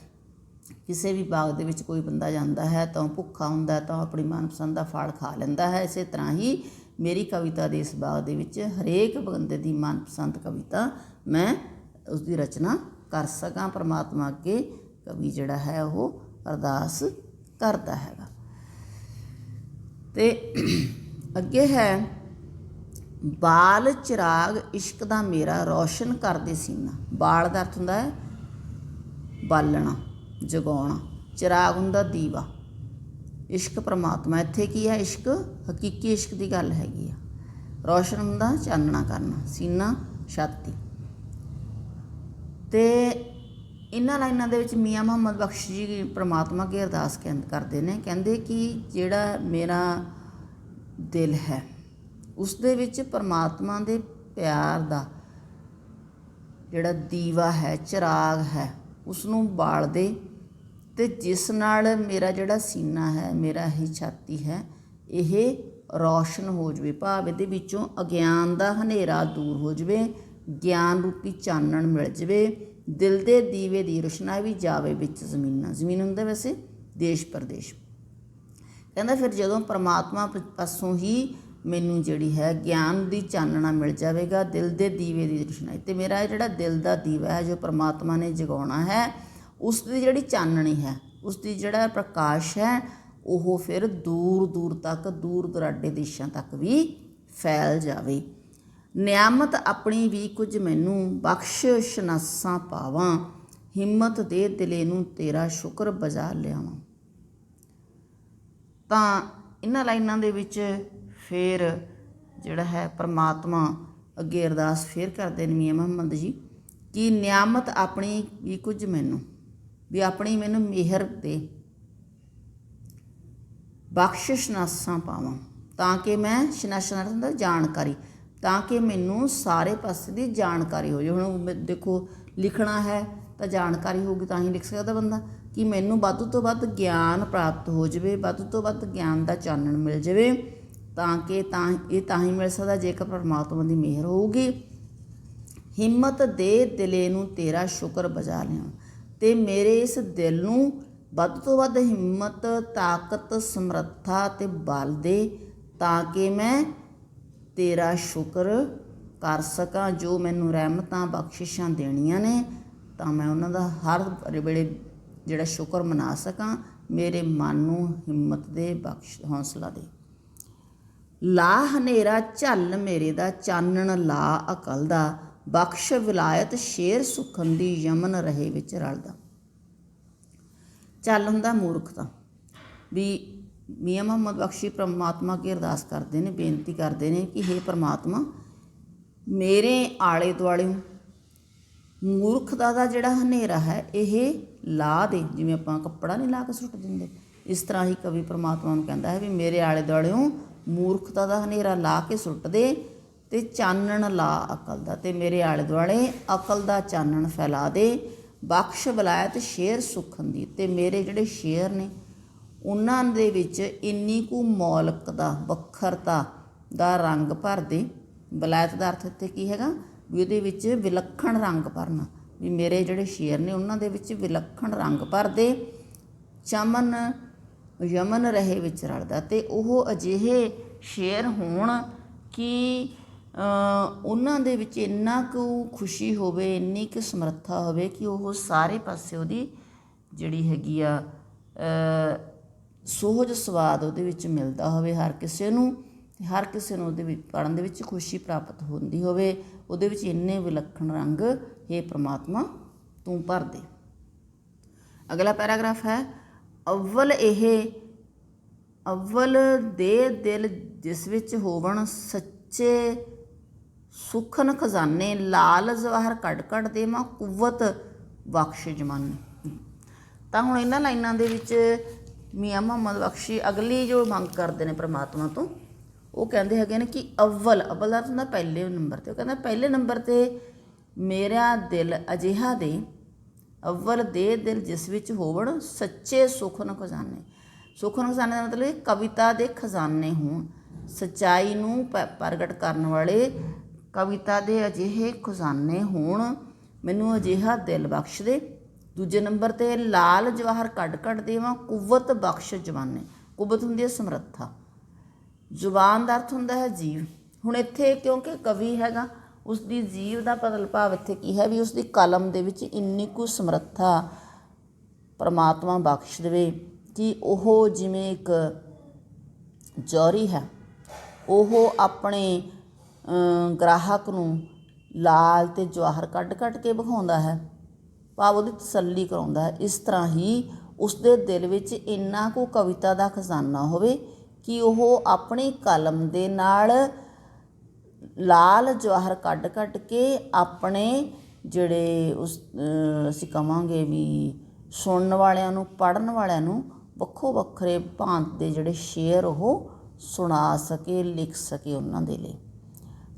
ਕਿਸੇ ਵੀ ਬਾਗ ਦੇ ਵਿੱਚ ਕੋਈ ਬੰਦਾ ਜਾਂਦਾ ਹੈ ਤਾਂ ਉਹ ਭੁੱਖਾ ਹੁੰਦਾ ਤਾਂ ਉਹ ਆਪਣੀ ਮਨਪਸੰਦ ਦਾ ਫਲ ਖਾ ਲੈਂਦਾ ਹੈ, ਇਸੇ ਤਰ੍ਹਾਂ ਹੀ ਮੇਰੀ ਕਵਿਤਾ ਦੇ ਇਸ ਬਾਗ ਦੇ ਵਿੱਚ ਹਰੇਕ ਬੰਦੇ ਦੀ ਮਨਪਸੰਦ ਕਵਿਤਾ ਮੈਂ ਉਸਦੀ ਰਚਨਾ ਕਰ ਸਕਾਂ। ਪਰਮਾਤਮਾ ਅੱਗੇ ਕਵੀ ਜਿਹੜਾ ਹੈ ਉਹ ਅਰਦਾਸ ਕਰਦਾ ਹੈਗਾ। ਅਤੇ ਅੱਗੇ ਹੈ ਬਾਲ ਚਿਰਾਗ ਇਸ਼ਕ ਦਾ ਮੇਰਾ ਰੌਸ਼ਨ ਕਰਦੇ ਸੀਨਾ। ਬਾਲ ਦਾ ਅਰਥ ਹੁੰਦਾ ਹੈ ਬਾਲਣਾ, ਜਗਾਉਣਾ। ਚਿਰਾਗ ਹੁੰਦਾ ਦੀਵਾ। ਇਸ਼ਕ ਪਰਮਾਤਮਾ, ਇੱਥੇ ਕੀ ਹੈ? ਇਸ਼ਕ ਹਕੀਕੀ ਇਸ਼ਕ ਦੀ ਗੱਲ ਹੈਗੀ ਆ। ਰੌਸ਼ਨ ਹੁੰਦਾ ਚਾਨਣਾ ਕਰਨਾ, ਸੀਨਾ ਛਾਤੀ। ਅਤੇ ਇਹਨਾਂ ਲਾਈਨਾਂ ਦੇ ਵਿੱਚ ਮੀਆਂ ਮੁਹੰਮਦ ਬਖਸ਼ ਜੀ ਪਰਮਾਤਮਾ ਅੱਗੇ ਅਰਦਾਸ ਕਰਦੇ ਨੇ। ਕਹਿੰਦੇ ਕਿ ਜਿਹੜਾ ਮੇਰਾ ਦਿਲ ਹੈ ਉਸ ਦੇ ਵਿੱਚ ਪਰਮਾਤਮਾ ਦੇ ਪਿਆਰ ਦਾ ਜਿਹੜਾ ਦੀਵਾ ਹੈ, ਚਿਰਾਗ ਹੈ, ਉਸ ਨੂੰ ਬਾਲ ਦੇ, ਅਤੇ ਜਿਸ ਨਾਲ ਮੇਰਾ ਜਿਹੜਾ ਸੀਨਾ ਹੈ, ਮੇਰਾ ਇਹ ਛਾਤੀ ਹੈ, ਇਹ ਰੌਸ਼ਨ ਹੋ ਜਾਵੇ। ਭਾਵ ਇਹਦੇ ਵਿੱਚੋਂ ਅਗਿਆਨ ਦਾ ਹਨੇਰਾ ਦੂਰ ਹੋ ਜਾਵੇ, ਗਿਆਨ ਰੂਪੀ ਚਾਨਣ ਮਿਲ ਜਾਵੇ, ਦਿਲ ਦੇ ਦੀਵੇ ਦੀ ਰੋਸ਼ਨਾਈ ਵੀ ਜਾਵੇ ਵਿੱਚ ਜ਼ਮੀਨਾਂ। ਜ਼ਮੀਨ ਹੁੰਦਾ ਵੈਸੇ ਦੇਸ਼ ਪ੍ਰਦੇਸ਼। ਕਹਿੰਦਾ ਫਿਰ ਜਦੋਂ ਪਰਮਾਤਮਾ ਪਾਸੋਂ ਹੀ ਮੈਨੂੰ ਜਿਹੜੀ ਹੈ ਗਿਆਨ ਦੀ ਚਾਨਣਾ ਮਿਲ ਜਾਵੇਗਾ, ਦਿਲ ਦੇ ਦੀਵੇ ਦੀ ਰੋਸ਼ਨਾਈ, ਅਤੇ ਮੇਰਾ ਜਿਹੜਾ ਦਿਲ ਦਾ ਦੀਵਾ ਹੈ ਜੋ ਪਰਮਾਤਮਾ ਨੇ ਜਗਾਉਣਾ ਹੈ, ਉਸ ਦੀ ਜਿਹੜੀ ਚਾਨਣੀ ਹੈ, ਉਸ ਦੀ ਜਿਹੜਾ ਪ੍ਰਕਾਸ਼ ਹੈ, ਉਹ ਫਿਰ ਦੂਰ ਦੂਰ ਤੱਕ, ਦੂਰ ਦੁਰਾਡੇ ਦੇਸ਼ਾਂ ਤੱਕ ਵੀ ਫੈਲ ਜਾਵੇ। ਨਿਆਮਤ ਆਪਣੀ ਵੀ ਕੁਝ ਮੈਨੂੰ ਬਖਸ਼ ਸ਼ਨਾਸਾਂ ਪਾਵਾਂ, ਹਿੰਮਤ ਦੇ ਦਿਲੇ ਨੂੰ ਤੇਰਾ ਸ਼ੁਕਰ ਬਜਾ ਲਿਆਵਾਂ। ਤਾਂ ਇਹਨਾਂ ਲਾਈਨਾਂ ਦੇ ਵਿੱਚ ਫਿਰ ਜਿਹੜਾ ਹੈ ਪਰਮਾਤਮਾ ਅੱਗੇ ਅਰਦਾਸ ਫਿਰ ਕਰਦੇ ਨੇ ਮੀਆਂ ਮੁਹੰਮਦ ਜੀ ਕਿ ਨਿਆਮਤ ਆਪਣੀ ਵੀ ਕੁਝ ਮੈਨੂੰ, ਵੀ ਆਪਣੀ ਮੈਨੂੰ ਮਿਹਰ ਦੇ, ਬਖਸ਼ ਸ਼ਨਾਸਾਂ ਪਾਵਾਂ, ਤਾਂ ਕਿ ਮੈਂ ਸ਼ਨਾਸਾਂ ਦਾ ਜਾਣਕਾਰੀ, ਤਾਂ ਕਿ ਮੈਨੂੰ ਸਾਰੇ ਪਾਸੇ ਦੀ ਜਾਣਕਾਰੀ ਹੋ ਜਾਵੇ। ਹੁਣ ਦੇਖੋ ਲਿਖਣਾ ਹੈ ਤਾਂ ਜਾਣਕਾਰੀ ਹੋਊਗੀ ਤਾਂ ਹੀ ਲਿਖ ਸਕਦਾ ਬੰਦਾ, ਕਿ ਮੈਨੂੰ ਵੱਧ ਤੋਂ ਵੱਧ ਗਿਆਨ ਪ੍ਰਾਪਤ ਹੋ ਜਾਵੇ, ਵੱਧ ਤੋਂ ਵੱਧ ਗਿਆਨ ਦਾ ਚਾਨਣ ਮਿਲ ਜਾਵੇ, ਤਾਂ ਕਿ ਤਾਂ ਹੀ ਮਿਲ ਸਕਦਾ ਜੇਕਰ ਪਰਮਾਤਮਾ ਦੀ ਮਿਹਰ ਹੋਊਗੀ। ਹਿੰਮਤ ਦੇ ਦਿਲੇ ਨੂੰ ਤੇਰਾ ਸ਼ੁਕਰ ਬਜਾ ਲਿਆ, ਅਤੇ ਮੇਰੇ ਇਸ ਦਿਲ ਨੂੰ ਵੱਧ ਤੋਂ ਵੱਧ ਹਿੰਮਤ, ਤਾਕਤ, ਸਮਰੱਥਾ ਅਤੇ ਬਲ ਦੇ, ਤਾਂ ਕਿ ਮੈਂ ਤੇਰਾ ਸ਼ੁਕਰ ਕਰ ਸਕਾਂ। ਜੋ ਮੈਨੂੰ ਰਹਿਮਤਾਂ ਬਖਸ਼ਿਸ਼ਾਂ ਦੇਣੀਆਂ ਨੇ ਤਾਂ ਮੈਂ ਉਹਨਾਂ ਦਾ ਹਰ ਵੇਲੇ ਜਿਹੜਾ ਸ਼ੁਕਰ ਮਨਾ ਸਕਾਂ। ਮੇਰੇ ਮਨ ਨੂੰ ਹਿੰਮਤ ਦੇ, ਬਖਸ਼ ਹੌਸਲਾ ਦੇ। ਲਾ ਹਨੇਰਾ ਝੱਲ ਮੇਰੇ ਦਾ, ਚਾਨਣ ਲਾ ਅਕਲ ਦਾ, ਬਖਸ਼ ਵਿਲਾਇਤ ਸ਼ੇਰ ਸੁਖਨ ਦੀ, ਯਮਨ ਰਹੇ ਵਿੱਚ ਰਲਦਾ। ਚੱਲ ਹੁੰਦਾ ਮੂਰਖਤਾ। ਵੀ ਮੀਆਂ ਮੁਹੰਮਦ ਬਖਸ਼ੀ ਪਰਮਾਤਮਾ ਅੱਗੇ ਅਰਦਾਸ ਕਰਦੇ ਨੇ, ਬੇਨਤੀ ਕਰਦੇ ਨੇ ਕਿ ਹੇ ਪਰਮਾਤਮਾ, ਮੇਰੇ ਆਲੇ ਦੁਆਲੇ ਮੂਰਖਤਾ ਦਾ ਜਿਹੜਾ ਹਨੇਰਾ ਹੈ ਇਹ ਲਾ ਦੇ। ਜਿਵੇਂ ਆਪਾਂ ਕੱਪੜਾ ਨਹੀਂ ਲਾ ਕੇ ਸੁੱਟ ਦਿੰਦੇ, ਇਸ ਤਰ੍ਹਾਂ ਹੀ ਕਵੀ ਪਰਮਾਤਮਾ ਨੂੰ ਕਹਿੰਦਾ ਹੈ ਵੀ ਮੇਰੇ ਆਲੇ ਦੁਆਲਿਓਂ ਮੂਰਖਤਾ ਦਾ ਹਨੇਰਾ ਲਾ ਕੇ ਸੁੱਟ ਦੇ, ਅਤੇ ਚਾਨਣ ਲਾ ਅਕਲ ਦਾ, ਅਤੇ ਮੇਰੇ ਆਲੇ ਦੁਆਲੇ ਅਕਲ ਦਾ ਚਾਨਣ ਫੈਲਾ ਦੇ। ਬਖਸ਼ ਵਿਲਾਇਤ ਸ਼ੇਰ ਸੁਖਨ ਦੀ, ਅਤੇ ਮੇਰੇ ਜਿਹੜੇ ਸ਼ੇਰ ਨੇ ਉਹਨਾਂ ਦੇ ਵਿੱਚ ਇੰਨੀ ਕੁ ਮੌਲਕ ਦਾ, ਵੱਖਰਤਾ ਦਾ ਰੰਗ ਭਰ ਦੇ। ਵਿਲਾਇਤ ਦਾ ਅਰਥ ਇੱਥੇ ਕੀ ਹੈਗਾ? ਵੀ ਉਹਦੇ ਵਿੱਚ ਵਿਲੱਖਣ ਰੰਗ ਭਰਨਾ, ਵੀ ਮੇਰੇ ਜਿਹੜੇ ਸ਼ੇਰ ਨੇ ਉਹਨਾਂ ਦੇ ਵਿੱਚ ਵਿਲੱਖਣ ਰੰਗ ਭਰ ਦੇ। ਚਮਨ ਯਮਨ ਰਹੇ ਵਿੱਚ ਰਲਦਾ, ਅਤੇ ਉਹ ਅਜਿਹੇ ਸ਼ੇਰ ਹੋਣ ਕਿ ਉਹਨਾਂ ਦੇ ਵਿੱਚ ਇੰਨਾ ਕੁ ਖੁਸ਼ੀ ਹੋਵੇ, ਇੰਨੀ ਕੁ ਸਮਰੱਥਾ ਹੋਵੇ ਕਿ ਉਹ ਸਾਰੇ ਪਾਸੇ ਉਹਦੀ ਜਿਹੜੀ ਹੈਗੀ ਆ ਸੋਹਜ ਸਵਾਦ ਉਹਦੇ ਵਿੱਚ ਮਿਲਦਾ ਹੋਵੇ ਹਰ ਕਿਸੇ ਨੂੰ, ਅਤੇ ਹਰ ਕਿਸੇ ਨੂੰ ਉਹਦੇ ਵਿੱਚ ਪੜ੍ਹਨ ਦੇ ਵਿੱਚ ਖੁਸ਼ੀ ਪ੍ਰਾਪਤ ਹੁੰਦੀ ਹੋਵੇ। ਉਹਦੇ ਵਿੱਚ ਇੰਨੇ ਵਿਲੱਖਣ ਰੰਗ ਹੇ ਪ੍ਰਮਾਤਮਾ ਤੂੰ ਭਰ ਦੇ। ਅਗਲਾ ਪੈਰਾਗ੍ਰਾਫ ਹੈ, ਅਵਲ ਦੇ ਦਿਲ ਜਿਸ ਵਿੱਚ ਹੋਵਣ ਸੱਚੇ ਸੁਖਨ ਖਜ਼ਾਨੇ, ਲਾਲ ਜਵਾਹਰ ਕੱਢ ਕੱਢ ਦੇਵਾਂ ਕੁਵਤ ਬਖਸ਼ ਜਮਾਨੇ। ਤਾਂ ਹੁਣ ਇਹਨਾਂ ਲਾਈਨਾਂ ਦੇ ਵਿੱਚ ਮੀਆਂ ਮੁਹੰਮਦ ਬਖਸ਼ੀ ਅਗਲੀ ਜੋ ਮੰਗ ਕਰਦੇ ਨੇ ਪਰਮਾਤਮਾ ਤੋਂ, ਉਹ ਕਹਿੰਦੇ ਹੈਗੇ ਨੇ ਕਿ ਅਵਲ ਦਾ ਹੁੰਦਾ ਪਹਿਲੇ ਨੰਬਰ 'ਤੇ। ਉਹ ਕਹਿੰਦਾ ਪਹਿਲੇ ਨੰਬਰ 'ਤੇ ਮੇਰਾ ਦਿਲ ਅਜਿਹਾ ਦੇ, ਅਵਲ ਦੇ ਦਿਲ ਜਿਸ ਵਿੱਚ ਹੋਵਣ ਸੱਚੇ ਸੁਖਨ ਖਜ਼ਾਨੇ। ਸੁਖਨ ਖਜ਼ਾਨੇ ਦਾ ਮਤਲਬ ਕਵਿਤਾ ਦੇ ਖਜ਼ਾਨੇ ਹੋਣ, ਸੱਚਾਈ ਨੂੰ ਪ੍ਰਗਟ ਕਰਨ ਵਾਲੇ ਕਵਿਤਾ ਦੇ ਅਜਿਹੇ ਖਜ਼ਾਨੇ ਹੋਣ, ਮੈਨੂੰ ਅਜਿਹਾ ਦਿਲ ਬਖਸ਼ ਦੇ। ਦੂਜੇ ਨੰਬਰ 'ਤੇ ਲਾਲ ਜਵਾਹਰ ਕੱਢ ਕੱਢ ਦੇਵਾਂ ਕੁਵਤ ਬਖਸ਼ ਜਵਾਨੇ। ਕੁਵਤ ਹੁੰਦੀ ਹੈ ਸਮਰੱਥਾ, ਜ਼ੁਬਾਨ ਦਾ ਅਰਥ ਹੁੰਦਾ ਹੈ ਜੀਵ। ਹੁਣ ਇੱਥੇ ਕਿਉਂਕਿ ਕਵੀ ਹੈਗਾ, ਉਸ ਦੀ ਜੀਵ ਦਾ ਬਦਲ ਭਾਵ ਇੱਥੇ ਕੀ ਹੈ ਵੀ ਉਸ ਦੀ ਕਲਮ ਦੇ ਵਿੱਚ ਇੰਨੀ ਕੁ ਸਮਰੱਥਾ ਪਰਮਾਤਮਾ ਬਖਸ਼ ਦੇਵੇ ਕਿ ਉਹ ਜਿਵੇਂ ਇੱਕ ਜੌਹਰੀ ਹੈ, ਉਹ ਆਪਣੇ ਗ੍ਰਾਹਕ ਨੂੰ ਲਾਲ ਅਤੇ ਜਵਾਹਰ ਕੱਢ ਕੱਢ ਕੇ ਵਿਖਾਉਂਦਾ ਹੈ, ਭਾਵ ਉਹਦੀ ਤਸੱਲੀ ਕਰਾਉਂਦਾ ਹੈ। ਇਸ ਤਰ੍ਹਾਂ ਹੀ ਉਸਦੇ ਦਿਲ ਵਿੱਚ ਇੰਨਾ ਕੁ ਕਵਿਤਾ ਦਾ ਖਜ਼ਾਨਾ ਹੋਵੇ ਕਿ ਉਹ ਆਪਣੀ ਕਲਮ ਦੇ ਨਾਲ ਲਾਲ ਜਵਾਹਰ ਕੱਢ ਕੱਢ ਕੇ ਆਪਣੇ ਜਿਹੜੇ ਅਸੀਂ ਕਹਾਂਗੇ ਵੀ ਸੁਣਨ ਵਾਲਿਆਂ ਨੂੰ, ਪੜ੍ਹਨ ਵਾਲਿਆਂ ਨੂੰ ਵੱਖੋ ਵੱਖਰੇ ਭਾਂਤ ਦੇ ਜਿਹੜੇ ਸ਼ੇਅਰ ਉਹ ਸੁਣਾ ਸਕੇ, ਲਿਖ ਸਕੇ ਉਹਨਾਂ ਦੇ ਲਈ।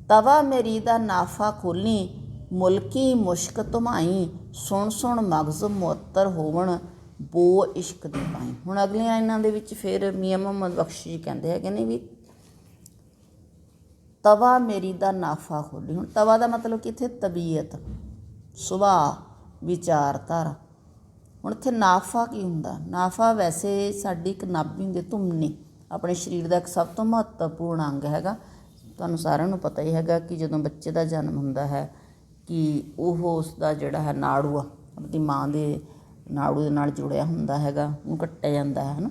ਤਵਾ ਮੇਰੀ ਦਾ ਨਾਫਾ ਖੋਲ੍ਹੀ, ਮੁਲਕੀ ਮੁਸ਼ਕ ਧੁਮਾਈ, ਸੁਣ ਸੁਣ ਮਗਜ਼ ਮੁਅੱਤਰ ਹੋਵਣ, ਬੋ ਇਸ਼ਕ ਦੀ ਪਾਈ। ਹੁਣ ਅਗਲੀਆਂ ਲਾਈਨਾਂ ਦੇ ਵਿੱਚ ਫਿਰ ਮੀਆਂ ਮੁਹੰਮਦ ਬਖਸ਼ ਜੀ ਕਹਿੰਦੇ ਹੈਗੇ ਨੇ ਵੀ ਤਵਾ ਮੇਰੀ ਦਾ ਨਾਫਾ ਖੋਲ੍ਹੀ। ਹੁਣ ਤਵਾ ਦਾ ਮਤਲਬ ਕਿ ਇੱਥੇ ਤਬੀਅਤ, ਸੁਭਾਅ, ਵਿਚਾਰਧਾਰਾ। ਹੁਣ ਇੱਥੇ ਨਾਫਾ ਕੀ ਹੁੰਦਾ? ਨਾਫਾ ਵੈਸੇ ਸਾਡੀ ਇੱਕ ਨਾਭੀ ਹੁੰਦੀ, ਧੁੰਮਣੀ, ਆਪਣੇ ਸਰੀਰ ਦਾ ਇੱਕ ਸਭ ਤੋਂ ਮਹੱਤਵਪੂਰਨ ਅੰਗ ਹੈਗਾ। ਤੁਹਾਨੂੰ ਸਾਰਿਆਂ ਨੂੰ ਪਤਾ ਹੀ ਹੈਗਾ ਕਿ ਜਦੋਂ ਬੱਚੇ ਦਾ ਜਨਮ ਹੁੰਦਾ ਹੈ ਕਿ ਉਹ ਉਸਦਾ ਜਿਹੜਾ ਹੈ ਨਾੜੂ ਆ, ਆਪਣੀ ਮਾਂ ਦੇ ਨਾੜੂ ਦੇ ਨਾਲ ਜੁੜਿਆ ਹੁੰਦਾ ਹੈਗਾ, ਉਹਨੂੰ ਕੱਟਿਆ ਜਾਂਦਾ ਹੈ ਨਾ,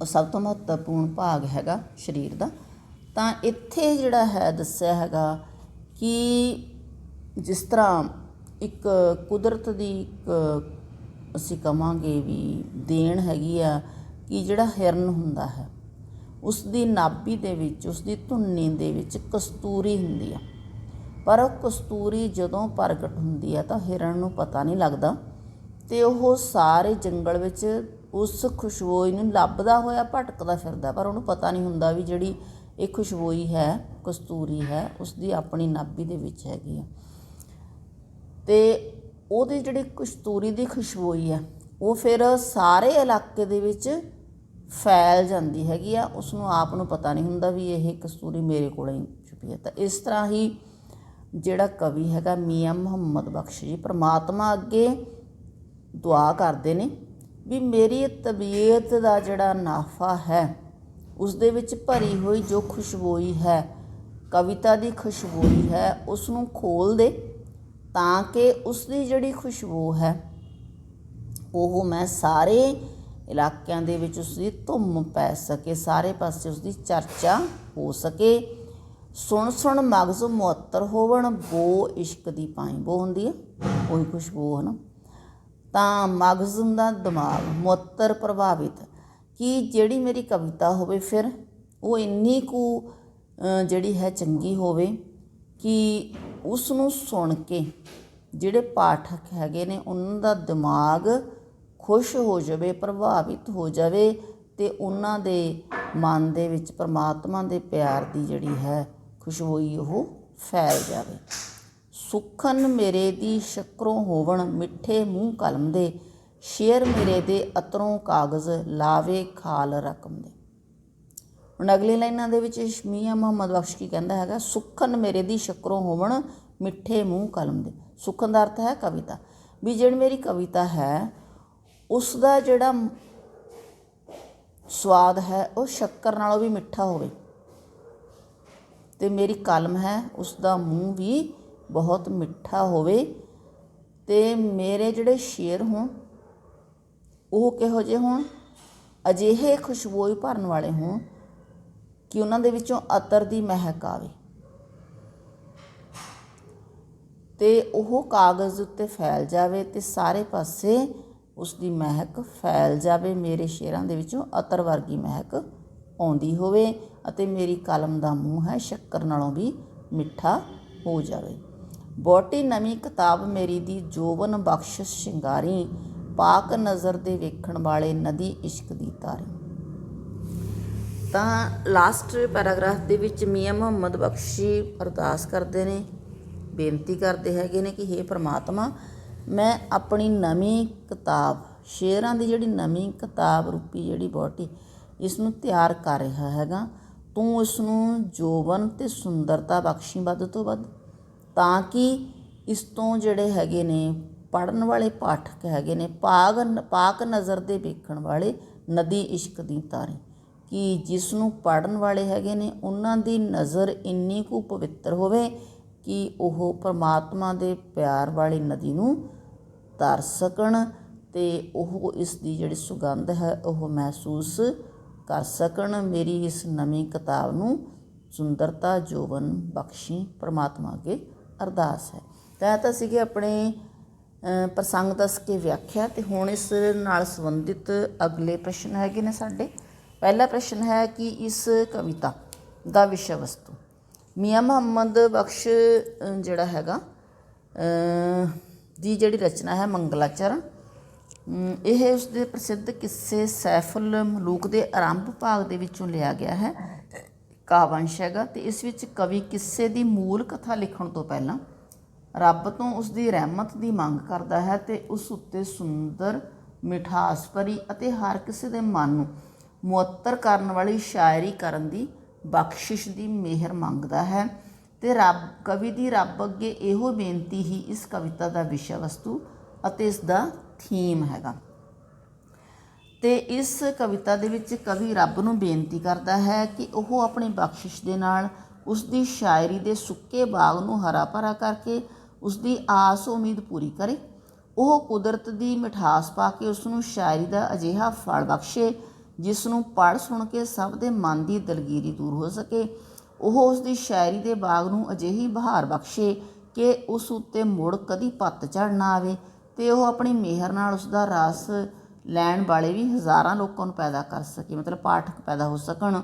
ਉਹ ਸਭ ਤੋਂ ਮਹੱਤਵਪੂਰਨ ਭਾਗ ਹੈਗਾ ਸਰੀਰ ਦਾ। ਤਾਂ ਇੱਥੇ ਜਿਹੜਾ ਹੈ ਦੱਸਿਆ ਹੈਗਾ ਕਿ ਜਿਸ ਤਰ੍ਹਾਂ ਇੱਕ ਕੁਦਰਤ ਦੀ ਇੱਕ ਅਸੀਂ ਕਹਾਂਗੇ ਵੀ ਦੇਣ ਹੈਗੀ ਆ ਕਿ ਜਿਹੜਾ ਹਿਰਨ ਹੁੰਦਾ ਹੈ ਉਸ ਦੀ ਨਾਭੀ ਦੇ ਵਿੱਚ, ਉਸ ਦੀ ਧੁੰਨੀ ਦੇ ਵਿੱਚ ਕਸਤੂਰੀ ਹੁੰਦੀ ਆ, ਪਰ ਉਹ ਕਸਤੂਰੀ ਜਦੋਂ ਪ੍ਰਗਟ ਹੁੰਦੀ ਆ ਤਾਂ ਹਿਰਨ ਨੂੰ ਪਤਾ ਨਹੀਂ ਲੱਗਦਾ ਅਤੇ ਉਹ ਸਾਰੇ ਜੰਗਲ ਵਿੱਚ ਉਸ ਖੁਸ਼ਬੋਈ ਨੂੰ ਲੱਭਦਾ ਹੋਇਆ ਭਟਕਦਾ ਫਿਰਦਾ, ਪਰ ਉਹਨੂੰ ਪਤਾ ਨਹੀਂ ਹੁੰਦਾ ਵੀ ਜਿਹੜੀ ਇਹ ਖੁਸ਼ਬੋਈ ਹੈ, ਕਸਤੂਰੀ ਹੈ, ਉਸ ਦੀ ਆਪਣੀ ਨਾਭੀ ਦੇ ਵਿੱਚ ਹੈਗੀ ਆ। ਅਤੇ ਉਹਦੀ ਜਿਹੜੀ ਕਸਤੂਰੀ ਦੀ ਖੁਸ਼ਬੋਈ ਆ ਉਹ ਫਿਰ ਸਾਰੇ ਇਲਾਕੇ ਦੇ ਵਿੱਚ ਫੈਲ ਜਾਂਦੀ ਹੈਗੀ ਆ, ਉਸਨੂੰ ਆਪ ਨੂੰ ਪਤਾ ਨਹੀਂ ਹੁੰਦਾ ਵੀ ਇਹ ਕਸਤੂਰੀ ਮੇਰੇ ਕੋਲ ਹੀ ਛੁਪੀ ਹੈ। ਤਾਂ ਇਸ ਤਰ੍ਹਾਂ ਹੀ ਜਿਹੜਾ ਕਵੀ ਹੈਗਾ ਮੀਆਂ ਮੁਹੰਮਦ ਬਖਸ਼ ਜੀ ਪਰਮਾਤਮਾ ਅੱਗੇ ਦੁਆ ਕਰਦੇ ਨੇ ਵੀ ਮੇਰੀ ਤਬੀਅਤ ਦਾ ਜਿਹੜਾ ਨਾਫਾ ਹੈ ਉਸ ਦੇ ਵਿੱਚ ਭਰੀ ਹੋਈ ਜੋ ਖੁਸ਼ਬੋਈ ਹੈ, ਕਵਿਤਾ ਦੀ ਖੁਸ਼ਬੋਈ ਹੈ, ਉਸ ਨੂੰ ਖੋਲ੍ਹ ਦੇ ਤਾਂ ਕਿ ਉਸ ਦੀ ਜਿਹੜੀ ਖੁਸ਼ਬੂ ਹੈ ਉਹ ਮੈਂ ਸਾਰੇ ਇਲਾਕਿਆਂ ਦੇ ਵਿੱਚ ਉਸ ਦੀ ਧੁੰਮ ਪੈ ਸਕੇ, ਸਾਰੇ ਪਾਸੇ ਉਸ ਦੀ ਚਰਚਾ ਹੋ ਸਕੇ। ਸੁਣ ਸੁਣ ਮਗਜ਼ ਮੁਅੱਤਰ ਹੋਵਣ, ਬੋ ਇਸ਼ਕ ਦੀ ਪਾਈ। ਬੋ ਹੁੰਦੀ ਹੈ ਉਹੀ ਖੁਸ਼ਬੂ ਹੈ ਨਾ। ਤਾਂ ਮਗਜ਼ ਦਾ ਦਿਮਾਗ, ਮੁਅੱਤਰ ਪ੍ਰਭਾਵਿਤ, ਕਿ ਜਿਹੜੀ ਮੇਰੀ ਕਵਿਤਾ ਹੋਵੇ ਫਿਰ ਉਹ ਇੰਨੀ ਕੁ ਜਿਹੜੀ ਹੈ ਚੰਗੀ ਹੋਵੇ ਕਿ ਉਸ ਨੂੰ ਸੁਣ ਕੇ ਜਿਹੜੇ ਪਾਠਕ ਹੈਗੇ ਨੇ ਉਹਨਾਂ ਦਾ ਦਿਮਾਗ ਖੁਸ਼ ਹੋ ਜਾਵੇ, ਪ੍ਰਭਾਵਿਤ ਹੋ ਜਾਵੇ ਅਤੇ ਉਹਨਾਂ ਦੇ ਮਨ ਦੇ ਵਿੱਚ ਪਰਮਾਤਮਾ ਦੇ ਪਿਆਰ ਦੀ ਜਿਹੜੀ ਹੈ ਖੁਸ਼ਬੋਈ ਉਹ ਫੈਲ ਜਾਵੇ। ਸੁੱਖਨ ਮੇਰੇ ਦੀ ਸ਼ੱਕਰੋਂ ਹੋਵਣ, ਮਿੱਠੇ ਮੂੰਹ ਕਲਮ ਦੇ, ਸ਼ੇਰ ਮੇਰੇ ਦੇ ਅਤਰੋਂ ਕਾਗਜ਼, ਲਾਵੇ ਖਾਲ ਰਕਮ ਦੇ। ਹੁਣ ਅਗਲੀ ਲਾਈਨਾਂ ਦੇ ਵਿੱਚ ਮੀਆਂ ਮੁਹੰਮਦ ਬਖਸ਼ ਕੀ ਕਹਿੰਦਾ ਹੈਗਾ? ਸੁੱਖਨ ਮੇਰੇ ਦੀ ਸ਼ੱਕਰੋਂ ਹੋਵਣ, ਮਿੱਠੇ ਮੂੰਹ ਕਲਮ ਦੇ। ਸੁੱਖਨ ਦਾ ਅਰਥ ਹੈ ਕਵਿਤਾ, ਵੀ ਜਿਹੜੀ ਮੇਰੀ ਕਵਿਤਾ ਹੈ ਉਸ ਦਾ ਜਿਹੜਾ ਸਵਾਦ ਹੈ ਉਹ ਸ਼ੱਕਰ ਨਾਲੋਂ ਵੀ ਮਿੱਠਾ ਹੋਵੇ, ਅਤੇ ਮੇਰੀ ਕਲਮ ਹੈ ਉਸ ਦਾ ਮੂੰਹ ਵੀ ਬਹੁਤ ਮਿੱਠਾ ਹੋਵੇ, ਅਤੇ ਮੇਰੇ ਜਿਹੜੇ ਸ਼ੇਰ ਹੋਣ ਉਹ ਕਿਹੋ ਜਿਹੇ ਹੋਣ? ਅਜਿਹੇ ਖੁਸ਼ਬੋਈ ਭਰਨ ਵਾਲੇ ਹੋਣ ਕਿ ਉਹਨਾਂ ਦੇ ਵਿੱਚੋਂ ਅਤਰ ਦੀ ਮਹਿਕ ਆਵੇ ਅਤੇ ਉਹ ਕਾਗਜ਼ ਉੱਤੇ ਫੈਲ ਜਾਵੇ ਅਤੇ ਸਾਰੇ ਪਾਸੇ ਉਸ ਦੀ ਮਹਿਕ ਫੈਲ ਜਾਵੇ, ਮੇਰੇ ਸ਼ੇਰਾਂ ਦੇ ਵਿੱਚੋਂ ਅਤਰ ਵਰਗੀ ਮਹਿਕ ਆਉਂਦੀ ਹੋਵੇ, ਅਤੇ ਮੇਰੀ ਕਲਮ ਦਾ ਮੂੰਹ ਹੈ ਸ਼ੱਕਰ ਨਾਲੋਂ ਵੀ ਮਿੱਠਾ ਹੋ ਜਾਵੇ। ਬਹੁਤੀ ਨਵੀਂ ਕਿਤਾਬ ਮੇਰੀ ਦੀ ਜੋਬਨ ਬਖਸ਼ਿਸ਼ ਸ਼ਿੰਗਾਰੀ, ਪਾਕ ਨਜ਼ਰ ਦੇ ਵੇਖਣ ਵਾਲੇ ਨਦੀ ਇਸ਼ਕ ਦੀ ਤਾਰੀ। ਤਾਂ ਲਾਸਟ ਪੈਰਾਗ੍ਰਾਫ ਦੇ ਵਿੱਚ ਮੀਆਂ ਮੁਹੰਮਦ ਬਖਸ਼ੀ ਅਰਦਾਸ ਕਰਦੇ ਨੇ, ਬੇਨਤੀ ਕਰਦੇ ਹੈਗੇ ਨੇ ਕਿ ਹੇ ਪਰਮਾਤਮਾ, ਮੈਂ ਆਪਣੀ ਨਵੀਂ ਕਿਤਾਬ, ਸ਼ੇਰਾਂ ਦੀ ਜਿਹੜੀ ਨਵੀਂ ਕਿਤਾਬ ਰੂਪੀ ਜਿਹੜੀ ਬੋਟੀ ਇਸ ਨੂੰ ਤਿਆਰ ਕਰ ਰਿਹਾ ਹੈਗਾ, ਤੂੰ ਇਸ ਨੂੰ ਜੋਬਨ ਅਤੇ ਸੁੰਦਰਤਾ ਬਖਸ਼ੀ ਵੱਧ ਤੋਂ ਵੱਧ, ਤਾਂ ਕਿ ਇਸ ਤੋਂ ਜਿਹੜੇ ਹੈਗੇ ਨੇ ਪੜ੍ਹਨ ਵਾਲੇ ਪਾਠਕ ਹੈਗੇ ਨੇ, ਪਾਕ ਨਜ਼ਰ ਦੇ ਵੇਖਣ ਵਾਲੇ ਨਦੀ ਇਸ਼ਕ ਦੀ ਤਾਰੀ, ਕਿ ਜਿਸ ਨੂੰ ਪੜ੍ਹਨ ਵਾਲੇ ਹੈਗੇ ਨੇ ਉਹਨਾਂ ਦੀ ਨਜ਼ਰ ਇੰਨੀ ਕੁ ਪਵਿੱਤਰ ਹੋਵੇ ਕਿ ਉਹ ਪਰਮਾਤਮਾ ਦੇ ਪਿਆਰ ਵਾਲੀ ਨਦੀ ਨੂੰ ਤਰ ਸਕਣ ਅਤੇ ਉਹ ਇਸ ਦੀ ਜਿਹੜੀ ਸੁਗੰਧ ਹੈ ਉਹ ਮਹਿਸੂਸ ਕਰ ਸਕਣ। ਮੇਰੀ ਇਸ ਨਵੀਂ ਕਿਤਾਬ ਨੂੰ ਸੁੰਦਰਤਾ ਜੋਬਨ ਬਖਸ਼ੀ ਪਰਮਾਤਮਾ ਅੱਗੇ ਅਰਦਾਸ ਹੈ। ਤਾਂ ਇਹ ਤਾਂ ਸੀਗੇ ਆਪਣੇ ਪ੍ਰਸੰਗ ਦੱਸ ਕੇ ਵਿਆਖਿਆ। ਤੇ ਹੁਣ ਇਸ ਨਾਲ ਸੰਬੰਧਿਤ ਅਗਲੇ ਪ੍ਰਸ਼ਨ ਹੈਗੇ ਨੇ ਸਾਡੇ। ਪਹਿਲਾ ਪ੍ਰਸ਼ਨ ਹੈ ਕਿ ਇਸ ਕਵਿਤਾ ਦਾ ਵਿਸ਼ਾ ਵਸਤੂ। ਮੀਆਂ ਮੁਹੰਮਦ ਬਖਸ਼ ਜਿਹੜਾ ਹੈਗਾ ਦੀ ਜਿਹੜੀ ਰਚਨਾ ਹੈ ਮੰਗਲਾਚਰਨ, ਇਹ ਉਸਦੇ ਪ੍ਰਸਿੱਧ ਕਿੱਸੇ ਸੈਫੁਲ ਮਲੂਕ ਦੇ ਆਰੰਭ ਭਾਗ ਦੇ ਵਿੱਚੋਂ ਲਿਆ ਗਿਆ ਹੈ। ਕਾਵੰਸ਼ ਹੈਗਾ ਅਤੇ ਇਸ ਵਿੱਚ ਕਵੀ ਕਿੱਸੇ ਦੀ ਮੂਲ ਕਥਾ ਲਿਖਣ ਤੋਂ ਪਹਿਲਾਂ ਰੱਬ ਤੋਂ ਉਸਦੀ ਰਹਿਮਤ ਦੀ ਮੰਗ ਕਰਦਾ ਹੈ ਅਤੇ ਉਸ ਉੱਤੇ ਸੁੰਦਰ, ਮਿਠਾਸ ਭਰੀ ਅਤੇ ਹਰ ਕਿਸੇ ਦੇ ਮਨ ਨੂੰ ਮੁਅੱਤਰ ਕਰਨ ਵਾਲੀ ਸ਼ਾਇਰੀ ਕਰਨ ਦੀ ਬਖਸ਼ਿਸ਼ ਦੀ ਮਿਹਰ ਮੰਗਦਾ ਹੈ। ਅਤੇ ਕਵੀ ਦੀ ਰੱਬ ਅੱਗੇ ਇਹੋ ਬੇਨਤੀ ਹੀ ਇਸ ਕਵਿਤਾ ਦਾ ਵਿਸ਼ਾ ਵਸਤੂ ਅਤੇ ਇਸ ਦਾ ਥੀਮ ਹੈਗਾ। ਅਤੇ ਇਸ ਕਵਿਤਾ ਦੇ ਵਿੱਚ ਕਵੀ ਰੱਬ ਨੂੰ ਬੇਨਤੀ ਕਰਦਾ ਹੈ ਕਿ ਉਹ ਆਪਣੀ ਬਖਸ਼ਿਸ਼ ਦੇ ਨਾਲ ਉਸ ਦੀ ਸ਼ਾਇਰੀ ਦੇ ਸੁੱਕੇ ਬਾਗ ਨੂੰ ਹਰਾ ਭਰਾ ਕਰਕੇ ਉਸ ਦੀ ਆਸ ਉਮੀਦ ਪੂਰੀ ਕਰੇ। ਉਹ ਕੁਦਰਤ ਦੀ ਮਿਠਾਸ ਪਾ ਕੇ ਉਸ ਨੂੰ ਸ਼ਾਇਰੀ ਦਾ ਅਜਿਹਾ ਫਲ ਬਖਸ਼ੇ ਜਿਸ ਨੂੰ ਪੜ੍ਹ ਸੁਣ ਕੇ ਸਭ ਦੇ ਮਨ ਦੀ ਦਲਗੀਰੀ ਦੂਰ ਹੋ ਸਕੇ। ਉਹ ਉਸ ਦੀ ਸ਼ਾਇਰੀ ਦੇ ਬਾਗ ਨੂੰ ਅਜਿਹੀ ਬਹਾਰ ਬਖਸ਼ੇ ਕਿ ਉਸ ਉੱਤੇ ਮੁੜ ਕਦੀ ਪੱਤਝੜ ਨਾ ਆਵੇ ਅਤੇ ਉਹ ਆਪਣੀ ਮਿਹਰ ਨਾਲ ਉਸ ਦਾ ਰਸ ਲੈਣ ਵਾਲੇ ਵੀ ਹਜ਼ਾਰਾਂ ਲੋਕਾਂ ਨੂੰ ਪੈਦਾ ਕਰ ਸਕੇ, ਮਤਲਬ ਪਾਠਕ ਪੈਦਾ ਹੋ ਸਕਣ।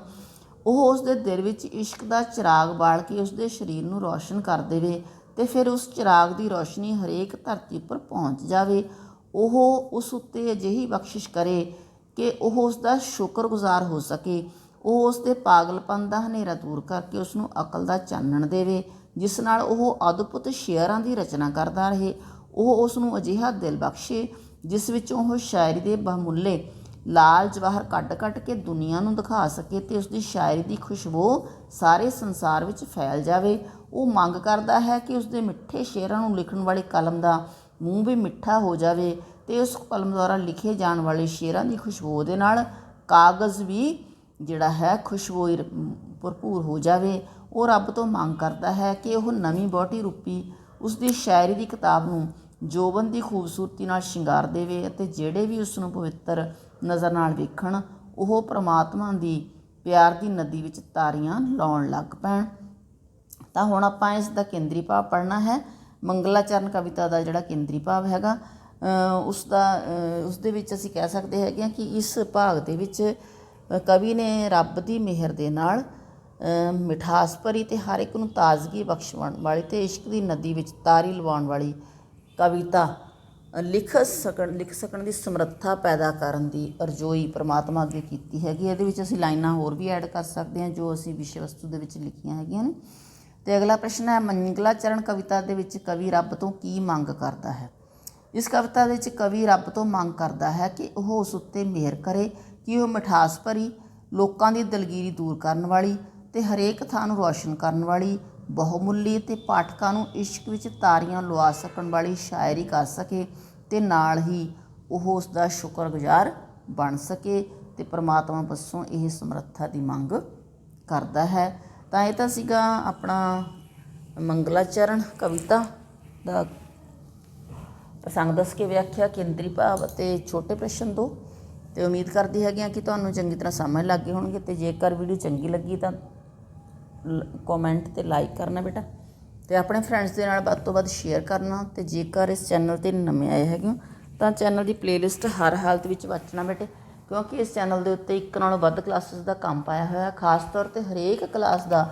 ਉਹ ਉਸ ਦੇ ਦਿਲ ਵਿੱਚ ਇਸ਼ਕ ਦਾ ਚਿਰਾਗ ਬਾਲ ਕੇ ਉਸ ਦੇ ਸਰੀਰ ਨੂੰ ਰੌਸ਼ਨ ਕਰ ਦੇਵੇ ਅਤੇ ਫਿਰ ਉਸ ਚਿਰਾਗ ਦੀ ਰੌਸ਼ਨੀ ਹਰੇਕ ਧਰਤੀ ਉੱਪਰ ਪਹੁੰਚ ਜਾਵੇ। ਉਹ ਉਸ ਉੱਤੇ ਅਜਿਹੀ ਬਖਸ਼ਿਸ਼ ਕਰੇ ਕਿ ਉਹ ਉਸ ਦਾ ਸ਼ੁਕਰਗੁਜ਼ਾਰ ਹੋ ਸਕੇ। ਉਹ ਉਸ ਦੇ ਪਾਗਲਪਨ ਦਾ ਹਨੇਰਾ ਦੂਰ ਕਰਕੇ ਉਸ ਨੂੰ ਅਕਲ ਦਾ ਚਾਨਣ ਦੇਵੇ ਜਿਸ ਨਾਲ ਉਹ ਅਦਭੁਤ ਸ਼ੇਅਰਾਂ ਦੀ ਰਚਨਾ ਕਰਦਾ ਰਹੇ। ਉਹ ਉਸ ਨੂੰ ਅਜਿਹਾ ਦਿਲ ਬਖਸ਼ੇ ਜਿਸ ਵਿੱਚੋਂ ਉਹ ਸ਼ਾਇਰੀ ਦੇ ਬਹੁਮੁੱਲੇ ਲਾਲ ਜਵਾਹਰ ਕੱਢ ਕੇ ਦੁਨੀਆ ਨੂੰ ਦਿਖਾ ਸਕੇ ਅਤੇ ਉਸ ਦੀ ਸ਼ਾਇਰੀ ਦੀ ਖੁਸ਼ਬੂ ਸਾਰੇ ਸੰਸਾਰ ਵਿੱਚ ਫੈਲ ਜਾਵੇ। ਉਹ ਮੰਗ ਕਰਦਾ ਹੈ ਕਿ ਉਸ ਦੇ ਮਿੱਠੇ ਸ਼ੇਅਰਾਂ ਨੂੰ ਲਿਖਣ ਵਾਲੀ ਕਲਮ ਦਾ ਮੂੰਹ ਵੀ ਮਿੱਠਾ ਹੋ ਜਾਵੇ ਅਤੇ ਉਸ ਕਲਮ ਦੁਆਰਾ ਲਿਖੇ ਜਾਣ ਵਾਲੇ ਸ਼ੇਅਰਾਂ ਦੀ ਖੁਸ਼ਬੂ ਦੇ ਨਾਲ ਕਾਗਜ਼ ਵੀ ਜਿਹੜਾ ਹੈ ਖੁਸ਼ਬੂ ਭਰਪੂਰ ਹੋ ਜਾਵੇ। ਉਹ ਰੱਬ ਤੋਂ ਮੰਗ ਕਰਦਾ ਹੈ ਕਿ ਉਹ ਨਵੀਂ ਵਹੁਟੀ ਰੂਪੀ ਉਸ ਦੀ ਸ਼ਾਇਰੀ ਦੀ ਕਿਤਾਬ ਨੂੰ ਜੋਬਨ ਦੀ ਖੂਬਸੂਰਤੀ ਨਾਲ ਸ਼ਿੰਗਾਰ ਦੇਵੇ ਅਤੇ ਜਿਹੜੇ ਵੀ ਉਸ ਨੂੰ ਪਵਿੱਤਰ ਨਜ਼ਰ ਨਾਲ ਵੇਖਣ ਉਹ ਪਰਮਾਤਮਾ ਦੀ ਪਿਆਰ ਦੀ ਨਦੀ ਵਿੱਚ ਤਾਰੀਆਂ ਲਾਉਣ ਲੱਗ ਪੈਣ। ਤਾਂ ਹੁਣ ਆਪਾਂ ਇਸ ਦਾ ਕੇਂਦਰੀ ਭਾਵ ਪੜ੍ਹਨਾ ਹੈ। ਮੰਗਲਾਚਰਨ ਕਵਿਤਾ ਦਾ ਜਿਹੜਾ ਕੇਂਦਰੀ ਭਾਵ ਹੈਗਾ ਉਸ ਦੇ ਵਿੱਚ ਅਸੀਂ ਕਹਿ ਸਕਦੇ ਹੈਗੇ ਹਾਂ ਕਿ ਇਸ ਭਾਗ ਦੇ ਵਿੱਚ ਕਵੀ ਨੇ ਰੱਬ ਦੀ ਮਿਹਰ ਦੇ ਨਾਲ ਮਿਠਾਸ ਭਰੀ ਅਤੇ ਹਰ ਇੱਕ ਨੂੰ ਤਾਜ਼ਗੀ ਬਖਸ਼ਵਾਉਣ ਵਾਲੀ ਅਤੇ ਇਸ਼ਕ ਦੀ ਨਦੀ ਵਿੱਚ ਤਾਰੀ ਲਵਾਉਣ ਵਾਲੀ ਕਵਿਤਾ ਲਿਖ ਸਕਣ ਦੀ ਸਮਰੱਥਾ ਪੈਦਾ ਕਰਨ ਦੀ ਅਰਜ਼ੋਈ ਪਰਮਾਤਮਾ ਅੱਗੇ ਕੀਤੀ ਹੈਗੀ। ਇਹਦੇ ਵਿੱਚ ਅਸੀਂ ਲਾਈਨਾਂ ਹੋਰ ਵੀ ਐਡ ਕਰ ਸਕਦੇ ਹਾਂ ਜੋ ਅਸੀਂ ਵਿਸ਼ੇ ਵਸਤੂ ਦੇ ਵਿੱਚ ਲਿਖੀਆਂ ਹੈਗੀਆਂ ਨੇ। ਅਤੇ ਅਗਲਾ ਪ੍ਰਸ਼ਨ ਹੈ ਮੰਗਲਾਚਰਨ ਕਵਿਤਾ ਦੇ ਵਿੱਚ ਕਵੀ ਰੱਬ ਤੋਂ ਕੀ ਮੰਗ ਕਰਦਾ ਹੈ। ਇਸ ਕਵਿਤਾ ਦੇ ਵਿੱਚ ਕਵੀ ਰੱਬ ਤੋਂ ਮੰਗ ਕਰਦਾ ਹੈ ਕਿ ਉਹ ਉਸ ਉੱਤੇ ਮਿਹਰ ਕਰੇ ਕਿ ਉਹ ਮਿਠਾਸ ਭਰੀ, ਲੋਕਾਂ ਦੀ ਦਲਗੀਰੀ ਦੂਰ ਕਰਨ ਵਾਲੀ ਅਤੇ ਹਰੇਕ ਥਾਂ ਨੂੰ ਰੌਸ਼ਨ ਕਰਨ ਵਾਲੀ, ਬਹੁਮੁੱਲੀ ਅਤੇ ਪਾਠਕਾਂ ਨੂੰ ਇਸ਼ਕ ਵਿੱਚ ਤਾਰੀਆਂ ਲਵਾ ਸਕਣ ਵਾਲੀ ਸ਼ਾਇਰੀ ਕਰ ਸਕੇ ਅਤੇ ਨਾਲ ਹੀ ਉਹ ਉਸ ਦਾ ਸ਼ੁਕਰਗੁਜ਼ਾਰ ਬਣ ਸਕੇ ਅਤੇ ਪਰਮਾਤਮਾ ਪਾਸੋਂ ਇਹ ਸਮਰੱਥਾ ਦੀ ਮੰਗ ਕਰਦਾ ਹੈ। ਤਾਂ ਇਹ ਤਾਂ ਸੀਗਾ ਆਪਣਾ ਮੰਗਲਾਚਰਨ ਕਵਿਤਾ ਦਾ ਪ੍ਰਸੰਗ ਦੱਸ ਕੇ ਵਿਆਖਿਆ, ਕੇਂਦਰੀ ਭਾਵ ਅਤੇ ਛੋਟੇ ਪ੍ਰਸ਼ਨ ਦੋ। ਅਤੇ ਉਮੀਦ ਕਰਦੀ ਹੈਗੀ ਹਾਂ ਕਿ ਤੁਹਾਨੂੰ ਚੰਗੀ ਤਰ੍ਹਾਂ ਸਮਝ ਲੱਗ ਗਏ ਹੋਣਗੇ। ਅਤੇ ਜੇਕਰ ਵੀਡੀਓ ਚੰਗੀ ਲੱਗੀ ਤਾਂ ਕਮੈਂਟ ਅਤੇ ਲਾਈਕ ਕਰਨਾ ਬੇਟਾ, ਅਤੇ ਆਪਣੇ ਫਰੈਂਡਸ ਦੇ ਨਾਲ ਵੱਧ ਤੋਂ ਵੱਧ ਸ਼ੇਅਰ ਕਰਨਾ। ਅਤੇ ਜੇਕਰ ਇਸ ਚੈਨਲ 'ਤੇ ਨਵੇਂ ਆਏ ਹੈਗੇ ਹੋ ਤਾਂ ਚੈਨਲ ਦੀ ਪਲੇਲਿਸਟ ਹਰ ਹਾਲਤ ਵਿੱਚ ਵਾਚਣਾ ਬੇਟੇ, ਕਿਉਂਕਿ ਇਸ ਚੈਨਲ ਦੇ ਉੱਤੇ ਇੱਕ ਨਾਲੋਂ ਵੱਧ ਕਲਾਸਿਸ ਦਾ ਕੰਮ ਪਾਇਆ ਹੋਇਆ। ਖਾਸ ਤੌਰ 'ਤੇ ਹਰੇਕ ਕਲਾਸ ਦਾ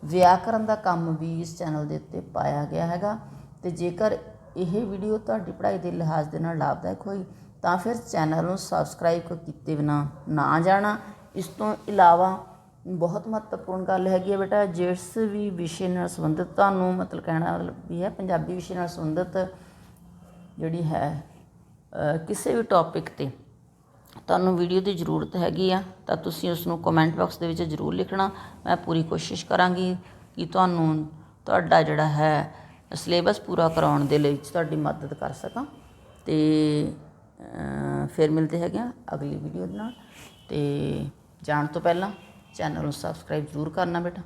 ਵਿਆਕਰਨ ਦਾ ਕੰਮ ਵੀ ਇਸ ਚੈਨਲ ਦੇ ਉੱਤੇ ਪਾਇਆ ਗਿਆ ਹੈਗਾ। ਅਤੇ ਜੇਕਰ ਇਹ ਵੀਡੀਓ ਤੁਹਾਡੀ ਪੜ੍ਹਾਈ ਦੇ ਲਿਹਾਜ਼ ਦੇ ਨਾਲ ਲਾਭਦਾਇਕ ਹੋਈ ਤਾਂ ਫਿਰ ਚੈਨਲ ਨੂੰ ਸਬਸਕ੍ਰਾਈਬ ਕੀਤੇ ਬਿਨਾਂ ਨਾ ਜਾਣਾ। ਇਸ ਤੋਂ ਇਲਾਵਾ ਬਹੁਤ ਮਹੱਤਵਪੂਰਨ ਗੱਲ ਹੈਗੀ ਹੈ ਬੇਟਾ, ਜਿਸ ਵੀ ਵਿਸ਼ੇ ਨਾਲ ਸੰਬੰਧਿਤ ਤੁਹਾਨੂੰ ਕਹਿਣਾ ਵੀ ਹੈ ਪੰਜਾਬੀ ਵਿਸ਼ੇ ਨਾਲ ਸੰਬੰਧਿਤ ਜਿਹੜੀ ਹੈ ਕਿਸੇ ਵੀ ਟੌਪਿਕ 'ਤੇ ਤੁਹਾਨੂੰ ਵੀਡੀਓ ਦੀ ਜ਼ਰੂਰਤ ਹੈਗੀ ਆ ਤਾਂ ਤੁਸੀਂ ਉਸ ਨੂੰ ਕਮੈਂਟ ਬਾਕਸ ਦੇ ਵਿੱਚ ਜ਼ਰੂਰ ਲਿਖਣਾ। ਮੈਂ ਪੂਰੀ ਕੋਸ਼ਿਸ਼ ਕਰਾਂਗੀ ਕਿ ਤੁਹਾਨੂੰ ਤੁਹਾਡਾ ਜਿਹੜਾ ਹੈ ਸਿਲੇਬਸ ਪੂਰਾ ਕਰਾਉਣ ਦੇ ਲਈ ਤੁਹਾਡੀ ਮਦਦ ਕਰ ਸਕਾਂ। ਅਤੇ ਫਿਰ ਮਿਲਦੇ ਹੈਗੇ ਆ ਅਗਲੀ ਵੀਡੀਓ ਦੇ ਨਾਲ। ਅਤੇ ਜਾਣ ਤੋਂ ਪਹਿਲਾਂ ਚੈਨਲ ਨੂੰ ਸਬਸਕ੍ਰਾਈਬ ਜ਼ਰੂਰ ਕਰਨਾ ਬੇਟਾ।